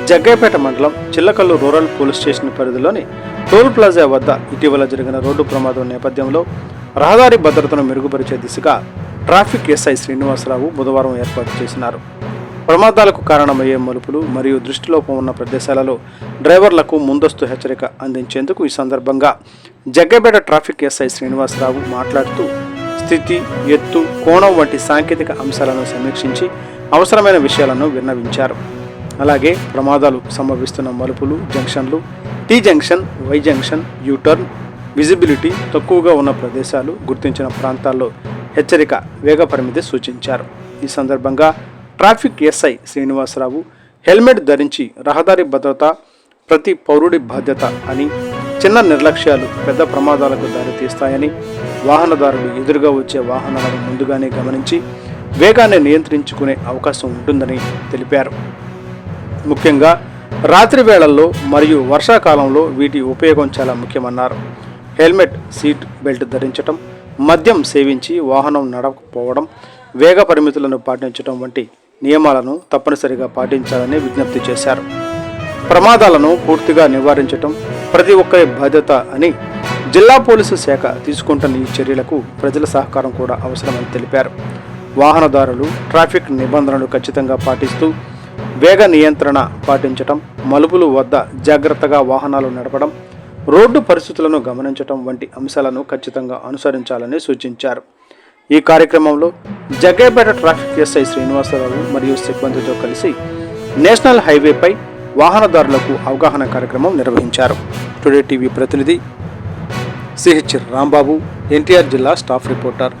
జగ్గయ్యపేట మండలం Chillakallu rural police station పరిధిలోని toll plaza వద్ద ఇటీవల జరిగిన రోడ్డు ప్రమాదం నేపథ్యంలో రహదారి భద్రతను మెరుగుపరిచే దిశగా ట్రాఫిక్ ఎస్ఐ శ్రీనివాసరావు బుధవారం ఏర్పాటు చేసినారు. ప్రమాదాలకు కారణమయ్యే మలుపులు మరియు దృష్టిలోపం ఉన్న ప్రదేశాలలో డ్రైవర్లకు ముందస్తు హెచ్చరిక అందించేందుకు ఈ సందర్భంగా జగ్గయ్యపేట ట్రాఫిక్ ఎస్ఐ శ్రీనివాసరావు మాట్లాడుతూ స్థితి, ఎత్తు, కోణం వంటి సాంకేతిక అంశాలను సమీక్షించి అవసరమైన విషయాలను విన్నవించారు. అలాగే ప్రమాదాలు సంభవిస్తున్న మలుపులు, జంక్షన్లు, T junction, Y junction, u turn, visibility తక్కువగా ఉన్న ప్రదేశాలు, గుర్తించిన ప్రాంతాల్లో హెచ్చరిక వేగ పరిమితి సూచించారు. ఈ సందర్భంగా ట్రాఫిక్ ఎస్ఐ శ్రీనివాసరావు హెల్మెట్ ధరించి రహదారి భద్రత ప్రతి పౌరుడి బాధ్యత అని, చిన్న నిర్లక్ష్యాలు పెద్ద ప్రమాదాలకు దారితీస్తాయని, వాహనదారులు ఎదురుగా వచ్చే వాహనాలను ముందుగానే గమనించి వేగాన్ని నియంత్రించుకునే అవకాశం ఉంటుందని తెలిపారు. ముఖ్యంగా రాత్రి వేళల్లో మరియు వర్షాకాలంలో వీటి ఉపయోగం చాలా ముఖ్యమన్నారు. హెల్మెట్, సీట్ బెల్ట్ ధరించటం, మద్యం సేవించి వాహనం నడపకపోవడం, వేగ పరిమితులను పాటించడం వంటి నియమాలను తప్పనిసరిగా పాటించాలని విజ్ఞప్తి చేశారు. ప్రమాదాలను పూర్తిగా నివారించటం ప్రతి ఒక్కరి బాధ్యత అని, జిల్లా పోలీసు శాఖ తీసుకుంటున్న ఈ చర్యలకు ప్రజల సహకారం కూడా అవసరమని తెలిపారు. వాహనదారులు ట్రాఫిక్ నిబంధనలు ఖచ్చితంగా పాటిస్తూ వేగ నియంత్రణ పాటించటం, మలుపులు వద్ద జాగ్రత్తగా వాహనాలు నడపడం, రోడ్డు పరిస్థితులను గమనించటం వంటి అంశాలను ఖచ్చితంగా అనుసరించాలని సూచించారు. ఈ కార్యక్రమంలో జగ్గయ్యపేట ట్రాఫిక్ ఎస్ఐ శ్రీనివాసరావు మరియు సిబ్బందితో కలిసి నేషనల్ హైవేపై వాహనదారులకు అవగాహన కార్యక్రమం నిర్వహించారు. టుడే టీవీ ప్రతినిధి సిహెచ్ రాంబాబు, ఎన్టీఆర్ జిల్లా స్టాఫ్ రిపోర్టర్.